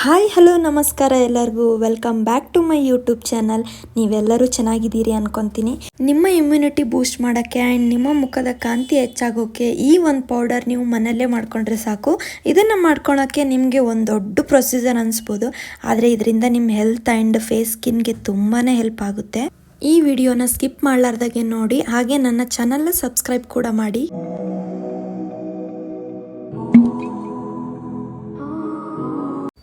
Hi hello ನಮಸ್ಕಾರ ಎಲ್ಲರಿಗೂ welcome back to my YouTube channel. ನೀವೆಲ್ಲರೂ ಚೆನ್ನಾಗಿದ್ದೀರಿ ಅನ್ಕೊತೀನಿ. ನಿಮ್ಮ ಇಮ್ಯುನಿಟಿ ಬೂಸ್ಟ್ ಮಾಡೋಕ್ಕೆ ಆ್ಯಂಡ್ ನಿಮ್ಮ ಮುಖದ ಕಾಂತಿ ಹೆಚ್ಚಾಗೋಕ್ಕೆ ಈ ಒಂದು ಪೌಡರ್ ನೀವು ಮನೆಯಲ್ಲೇ ಮಾಡ್ಕೊಂಡ್ರೆ ಸಾಕು. ಇದನ್ನು ಮಾಡ್ಕೊಳಕ್ಕೆ ನಿಮಗೆ ಒಂದು ದೊಡ್ಡ ಪ್ರೊಸೀಜರ್ ಅನಿಸ್ಬೋದು, ಆದರೆ ಇದರಿಂದ ನಿಮ್ಮ ಹೆಲ್ತ್ ಆ್ಯಂಡ್ ಫೇಸ್ ಸ್ಕಿನ್ಗೆ ತುಂಬಾ ಹೆಲ್ಪ್ ಆಗುತ್ತೆ. ಈ ವಿಡಿಯೋನ ಸ್ಕಿಪ್ ಮಾಡಲಾರ್ದಾಗೆ ನೋಡಿ, ಹಾಗೆ ನನ್ನ ಚಾನಲ್ನ ಸಬ್ಸ್ಕ್ರೈಬ್ ಕೂಡ ಮಾಡಿ.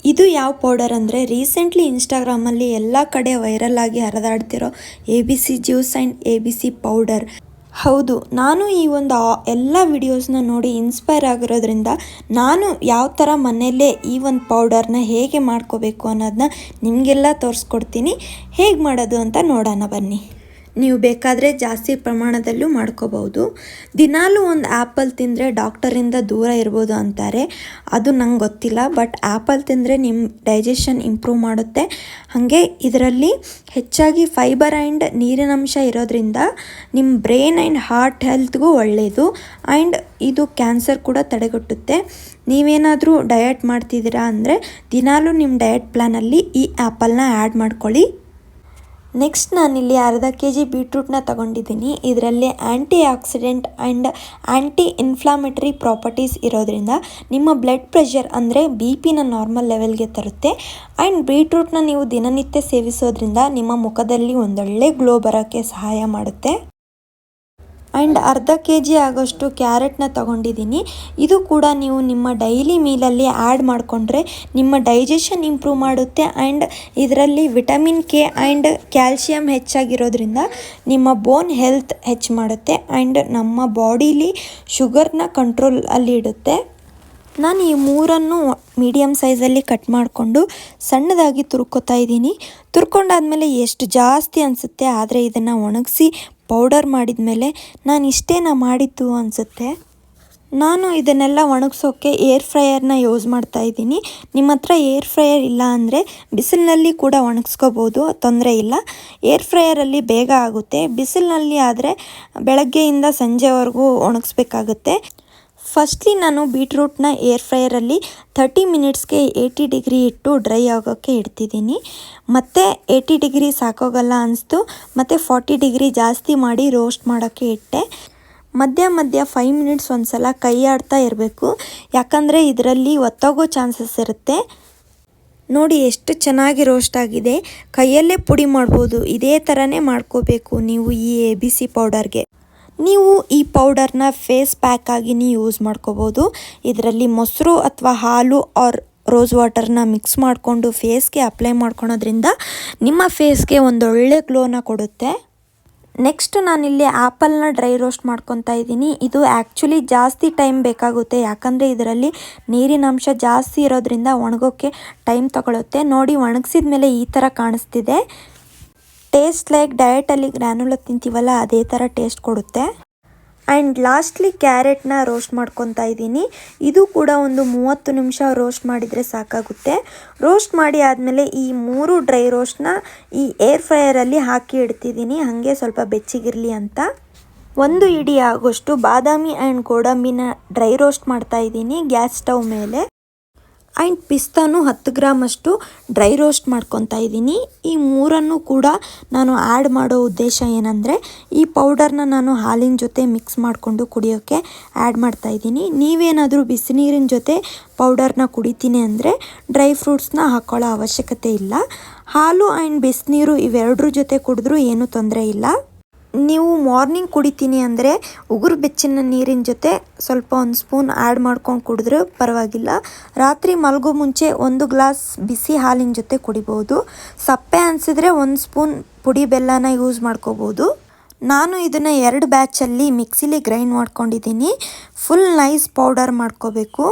ಇದು ಯಾವ ಪೌಡರ್ ಅಂದರೆ ರೀಸೆಂಟ್ಲಿ ಇನ್ಸ್ಟಾಗ್ರಾಮಲ್ಲಿ ಎಲ್ಲ ಕಡೆ ವೈರಲ್ ಆಗಿ ಹರಿದಾಡ್ತಿರೋ ABC juice and ABC powder. ಹೌದು, ನಾನು ಈ ಒಂದು ಎಲ್ಲ ವಿಡಿಯೋಸ್ನ ನೋಡಿ ಇನ್ಸ್ಪೈರ್ ಆಗಿರೋದ್ರಿಂದ ನಾನು ಯಾವ ಥರ ಮನೆಯಲ್ಲೇ ಈ ಒಂದು ಪೌಡರ್ನ ಹೇಗೆ ಮಾಡ್ಕೋಬೇಕು ಅನ್ನೋದನ್ನ ನಿಮಗೆಲ್ಲ ತೋರಿಸ್ಕೊಡ್ತೀನಿ. ಹೇಗೆ ಮಾಡೋದು ಅಂತ ನೋಡೋಣ ಬನ್ನಿ. ನೀವು ಬೇಕಾದರೆ ಜಾಸ್ತಿ ಪ್ರಮಾಣದಲ್ಲೂ ಮಾಡ್ಕೋಬೋದು. ದಿನಾಲೂ ಒಂದು ಆ್ಯಪಲ್ ತಿಂದರೆ ಡಾಕ್ಟರಿಂದ ದೂರ ಇರ್ಬೋದು ಅಂತಾರೆ. ಅದು ನಂಗೆ ಗೊತ್ತಿಲ್ಲ, ಬಟ್ ಆ್ಯಪಲ್ ತಿಂದರೆ ನಿಮ್ಮ ಡೈಜೆಷನ್ ಇಂಪ್ರೂವ್ ಮಾಡುತ್ತೆ. ಹಾಗೆ ಇದರಲ್ಲಿ ಹೆಚ್ಚಾಗಿ ಫೈಬರ್ ಆ್ಯಂಡ್ ನೀರಿನಂಶ ಇರೋದ್ರಿಂದ ನಿಮ್ಮ ಬ್ರೈನ್ ಆ್ಯಂಡ್ ಹಾರ್ಟ್ ಹೆಲ್ತ್ಗೂ ಒಳ್ಳೆಯದು. ಆ್ಯಂಡ್ ಇದು ಕ್ಯಾನ್ಸರ್ ಕೂಡ ತಡೆಗಟ್ಟುತ್ತೆ. ನೀವೇನಾದರೂ ಡಯಟ್ ಮಾಡ್ತಿದ್ದೀರಾ ಅಂದರೆ ದಿನಾಲೂ ನಿಮ್ಮ ಡಯಟ್ ಪ್ಲ್ಯಾನಲ್ಲಿ ಈ ಆ್ಯಪಲ್ನ ಆ್ಯಡ್ ಮಾಡ್ಕೊಳ್ಳಿ. ನೆಕ್ಸ್ಟ್ ನಾನಿಲ್ಲಿ ಅರ್ಧ kg ಬೀಟ್ರೂಟ್ನ ತಗೊಂಡಿದ್ದೀನಿ. ಇದರಲ್ಲಿ ಆ್ಯಂಟಿ accident and anti inflammatory properties ಇರೋದ್ರಿಂದ ನಿಮ್ಮ ಬ್ಲಡ್ ಪ್ರೆಷರ್ ಅಂದರೆ BP ನಾರ್ಮಲ್ ಲೆವೆಲ್ಗೆ ತರುತ್ತೆ. ಆ್ಯಂಡ್ ಬೀಟ್ರೂಟ್ನ ನೀವು ದಿನನಿತ್ಯ ಸೇವಿಸೋದ್ರಿಂದ ನಿಮ್ಮ ಮುಖದಲ್ಲಿ ಒಂದೊಳ್ಳೆ ಗ್ಲೋ ಬರೋಕ್ಕೆ ಸಹಾಯ ಮಾಡುತ್ತೆ. ಆ್ಯಂಡ್ ಅರ್ಧ kg ಆಗೋಷ್ಟು ಕ್ಯಾರೆಟ್ನ ತಗೊಂಡಿದ್ದೀನಿ. ಇದು ಕೂಡ ನೀವು ನಿಮ್ಮ ಡೈಲಿ ಮೀಲಲ್ಲಿ ಆ್ಯಡ್ ಮಾಡಿಕೊಂಡ್ರೆ ನಿಮ್ಮ ಡೈಜೆಷನ್ ಇಂಪ್ರೂವ್ ಮಾಡುತ್ತೆ. ಆ್ಯಂಡ್ ಇದರಲ್ಲಿ ವಿಟಮಿನ್ K ಆ್ಯಂಡ್ ಕ್ಯಾಲ್ಶಿಯಂ ಹೆಚ್ಚಾಗಿರೋದ್ರಿಂದ ನಿಮ್ಮ ಬೋನ್ ಹೆಲ್ತ್ ಹೆಚ್ಚು ಮಾಡುತ್ತೆ. ಆ್ಯಂಡ್ ನಮ್ಮ ಬಾಡಿಲಿ ಶುಗರ್ನ ಕಂಟ್ರೋಲಲ್ಲಿ ಇಡುತ್ತೆ. ನಾನು ಈ ಮೂರನ್ನು ಮೀಡಿಯಮ್ ಸೈಜಲ್ಲಿ ಕಟ್ ಮಾಡಿಕೊಂಡು ಸಣ್ಣದಾಗಿ ತುರ್ಕೋತಾ ಇದ್ದೀನಿ. ತುರ್ಕೊಂಡಾದ್ಮೇಲೆ ಎಷ್ಟು ಜಾಸ್ತಿ ಅನಿಸುತ್ತೆ, ಆದರೆ ಇದನ್ನು ಒಣಗಿಸಿ ಪೌಡರ್ ಮಾಡಿದ ಮೇಲೆ ನಾನು ಇಷ್ಟೇನ ಮಾಡಿದ್ದು ಅನಿಸುತ್ತೆ. ನಾನು ಇದನ್ನೆಲ್ಲ ಒಣಗಿಸೋಕ್ಕೆ ಏರ್ ಫ್ರೈಯರ್ನ ಯೂಸ್ ಮಾಡ್ತಾ ಇದ್ದೀನಿ. ನಿಮ್ಮ ಹತ್ರ ಏರ್ ಫ್ರೈಯರ್ ಇಲ್ಲ ಅಂದರೆ ಬಿಸಿಲಿನಲ್ಲಿ ಕೂಡ ಒಣಗಿಸ್ಕೋಬೋದು, ತೊಂದರೆ ಇಲ್ಲ. ಏರ್ ಫ್ರೈಯರಲ್ಲಿ ಬೇಗ ಆಗುತ್ತೆ. ಬಿಸಿಲಿನಲ್ಲಿ ಆದರೆ ಬೆಳಗ್ಗೆಯಿಂದ ಸಂಜೆವರೆಗೂ ಒಣಗಿಸ್ಬೇಕಾಗುತ್ತೆ. ಫಸ್ಟ್ಲಿ ನಾನು ಬೀಟ್ರೂಟ್ನ ಏರ್ ಫ್ರೈಯರಲ್ಲಿ 30 ಮಿನಿಟ್ಸ್ಗೆ 80 ಡಿಗ್ರಿ ಇಟ್ಟು ಡ್ರೈ ಆಗೋಕ್ಕೆ ಇಡ್ತಿದ್ದೀನಿ. ಮತ್ತು 80 ಡಿಗ್ರಿ ಸಾಕಾಗಲ್ಲ ಅನಿಸ್ತು, ಮತ್ತು 40 ಡಿಗ್ರಿ ಜಾಸ್ತಿ ಮಾಡಿ ರೋಸ್ಟ್ ಮಾಡೋಕ್ಕೆ ಇಟ್ಟೆ. ಮಧ್ಯ 5 ಮಿನಿಟ್ಸ್ ಒಂದು ಸಲ ಕೈ ಆಡ್ತಾ ಇರಬೇಕು, ಯಾಕಂದರೆ ಇದರಲ್ಲಿ ಒತ್ತೋಗೋ ಚಾನ್ಸಸ್ ಇರುತ್ತೆ. ನೋಡಿ ಎಷ್ಟು ಚೆನ್ನಾಗಿ ರೋಸ್ಟ್ ಆಗಿದೆ. ಕೈಯಲ್ಲೇ ಪುಡಿ ಮಾಡ್ಬೋದು. ಇದೇ ಥರನೇ ಮಾಡ್ಕೋಬೇಕು ನೀವು ಈ ABC ಪೌಡರ್ಗೆ. ನೀವು ಈ ಪೌಡರ್ನ ಫೇಸ್ ಪ್ಯಾಕ್ ಆಗಿನೇ ಯೂಸ್ ಮಾಡ್ಕೋಬೋದು. ಇದರಲ್ಲಿ ಮೊಸರು ಅಥವಾ ಹಾಲು ಆರ್ ರೋಸ್ ವಾಟರ್ನ ಮಿಕ್ಸ್ ಮಾಡಿಕೊಂಡು ಫೇಸ್ಗೆ ಅಪ್ಲೈ ಮಾಡ್ಕೊಳೋದ್ರಿಂದ ನಿಮ್ಮ ಫೇಸ್ಗೆ ಒಂದೊಳ್ಳೆ ಗ್ಲೋನ ಕೊಡುತ್ತೆ. ನೆಕ್ಸ್ಟ್ ನಾನಿಲ್ಲಿ ಆ್ಯಪಲ್ನ ಡ್ರೈ ರೋಸ್ಟ್ ಮಾಡ್ಕೊತಾ ಇದ್ದೀನಿ. ಇದು ಆ್ಯಕ್ಚುಲಿ ಜಾಸ್ತಿ ಟೈಮ್ ಬೇಕಾಗುತ್ತೆ, ಯಾಕಂದರೆ ಇದರಲ್ಲಿ ನೀರಿನಂಶ ಜಾಸ್ತಿ ಇರೋದ್ರಿಂದ ಒಣಗೋಕ್ಕೆ ಟೈಮ್ ತಗೊಳುತ್ತೆ. ನೋಡಿ, ಒಣಗಿಸಿದ ಮೇಲೆ ಈ ಥರ ಕಾಣಿಸ್ತಿದೆ. ಟೇಸ್ಟ್ ಲೈಕ್ ಡಯಟಲ್ಲಿ ಗ್ರ್ಯಾನುಲ ತಿಂತೀವಲ್ಲ, ಅದೇ ಥರ ಟೇಸ್ಟ್ ಕೊಡುತ್ತೆ. ಆ್ಯಂಡ್ ಲಾಸ್ಟ್ಲಿ ಕ್ಯಾರೆಟ್ನ ರೋಸ್ಟ್ ಮಾಡ್ಕೊತಾ ಇದ್ದೀನಿ. ಇದು ಕೂಡ ಒಂದು 30 ನಿಮಿಷ ರೋಸ್ಟ್ ಮಾಡಿದರೆ ಸಾಕಾಗುತ್ತೆ. ರೋಸ್ಟ್ ಮಾಡಿ ಆದಮೇಲೆ ಈ 3 ಡ್ರೈ ರೋಸ್ಟ್ನ ಈ ಏರ್ ಫ್ರೈಯರಲ್ಲಿ ಹಾಕಿ ಇಡ್ತಿದ್ದೀನಿ, ಹಾಗೆ ಸ್ವಲ್ಪ ಬೆಚ್ಚಗಿರಲಿ ಅಂತ. 1 ಇಡೀ ಆಗೋಷ್ಟು ಬಾದಾಮಿ ಆ್ಯಂಡ್ ಗೋಡಂಬಿನ ಡ್ರೈ ರೋಸ್ಟ್ ಮಾಡ್ತಾ ಇದ್ದೀನಿ ಗ್ಯಾಸ್ ಸ್ಟವ್ ಮೇಲೆ. ಆ್ಯಂಡ್ ಪಿಸ್ತಾನು 10 ಗ್ರಾಮ್ ಅಷ್ಟು ಡ್ರೈ ರೋಸ್ಟ್ ಮಾಡ್ಕೊತಾ ಇದ್ದೀನಿ. ಈ ಮೂರನ್ನು ಕೂಡ ನಾನು ಆ್ಯಡ್ ಮಾಡೋ ಉದ್ದೇಶ ಏನಂದರೆ ಈ ಪೌಡರ್ನ ನಾನು ಹಾಲಿನ ಜೊತೆ ಮಿಕ್ಸ್ ಮಾಡಿಕೊಂಡು ಕುಡಿಯೋಕ್ಕೆ ಆ್ಯಡ್ ಮಾಡ್ತಾ ಇದ್ದೀನಿ. ನೀವೇನಾದರೂ ಬಿಸಿ ನೀರಿನ ಜೊತೆ ಪೌಡರ್ನ ಕುಡಿತೀನಿ ಅಂದರೆ ಡ್ರೈ ಫ್ರೂಟ್ಸ್ನ ಹಾಕ್ಕೊಳ್ಳೋ ಅವಶ್ಯಕತೆ ಇಲ್ಲ. ಹಾಲು ಆ್ಯಂಡ್ ಬಿಸಿನೀರು ಇವೆರಡರ ಜೊತೆ ಕುಡಿದ್ರೂ ಏನೂ ತೊಂದರೆ ಇಲ್ಲ. ನೀವು ಮಾರ್ನಿಂಗ್ ಕುಡಿತೀನಿ ಅಂದರೆ ಉಗುರು ಬೆಚ್ಚನ ನೀರಿನ ಜೊತೆ ಸ್ವಲ್ಪ 1 ಸ್ಪೂನ್ ಆ್ಯಡ್ ಮಾಡ್ಕೊಂಡು ಕುಡಿದ್ರೂ ಪರವಾಗಿಲ್ಲ. ರಾತ್ರಿ ಮಲಗೋ ಮುಂಚೆ 1 ಗ್ಲಾಸ್ ಬಿಸಿ ಹಾಲಿನ ಜೊತೆ ಕುಡಿಬೋದು. ಸಪ್ಪೆ ಅನಿಸಿದ್ರೆ 1 ಸ್ಪೂನ್ ಪುಡಿ ಬೆಲ್ಲನ ಯೂಸ್ ಮಾಡ್ಕೋಬೋದು. ನಾನು ಇದನ್ನು 2 ಬ್ಯಾಚಲ್ಲಿ ಮಿಕ್ಸಿಲಿ ಗ್ರೈಂಡ್ ಮಾಡ್ಕೊಂಡಿದ್ದೀನಿ. ಫುಲ್ ನೈಸ್ ಪೌಡರ್ ಮಾಡ್ಕೋಬೇಕು,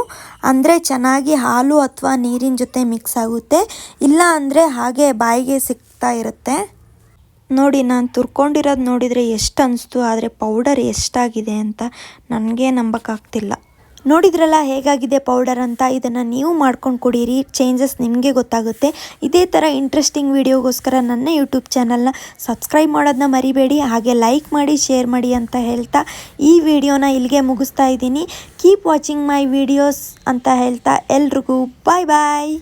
ಅಂದರೆ ಚೆನ್ನಾಗಿ ಹಾಲು ಅಥವಾ ನೀರಿನ ಜೊತೆ ಮಿಕ್ಸ್ ಆಗುತ್ತೆ. ಇಲ್ಲ ಅಂದರೆ ಹಾಗೆ ಬಾಯಿಗೆ ಸಿಗ್ತಾ ಇರುತ್ತೆ. ನೋಡಿ, ನಾನು ತುರ್ಕೊಂಡಿರೋದು ನೋಡಿದರೆ ಎಷ್ಟು ಅನಿಸ್ತು, ಆದರೆ ಪೌಡರ್ ಎಷ್ಟಾಗಿದೆ ಅಂತ ನನಗೆ ನಂಬಕ್ಕಾಗ್ತಿಲ್ಲ. ನೋಡಿದ್ರಲ್ಲ ಹೇಗಾಗಿದೆ ಪೌಡರ್ ಅಂತ. ಇದನ್ನು ನೀವು ಮಾಡ್ಕೊಂಡು ಕುಡೀರಿ, ಚೇಂಜಸ್ ನಿಮಗೆ ಗೊತ್ತಾಗುತ್ತೆ. ಇದೇ ಥರ ಇಂಟ್ರೆಸ್ಟಿಂಗ್ ವಿಡಿಯೋಗೋಸ್ಕರ ನನ್ನ ಯೂಟ್ಯೂಬ್ ಚಾನಲ್ನ ಸಬ್ಸ್ಕ್ರೈಬ್ ಮಾಡೋದನ್ನ ಮರಿಬೇಡಿ. ಹಾಗೆ ಲೈಕ್ ಮಾಡಿ, ಶೇರ್ ಮಾಡಿ ಅಂತ ಹೇಳ್ತಾ ಈ ವಿಡಿಯೋನ ಇಲ್ಲಿಗೆ ಮುಗಿಸ್ತಾ ಇದ್ದೀನಿ. ಕೀಪ್ ವಾಚಿಂಗ್ ಮೈ ವಿಡಿಯೋಸ್ ಅಂತ ಹೇಳ್ತಾ ಎಲ್ರಿಗೂ ಬಾಯ್ ಬಾಯ್.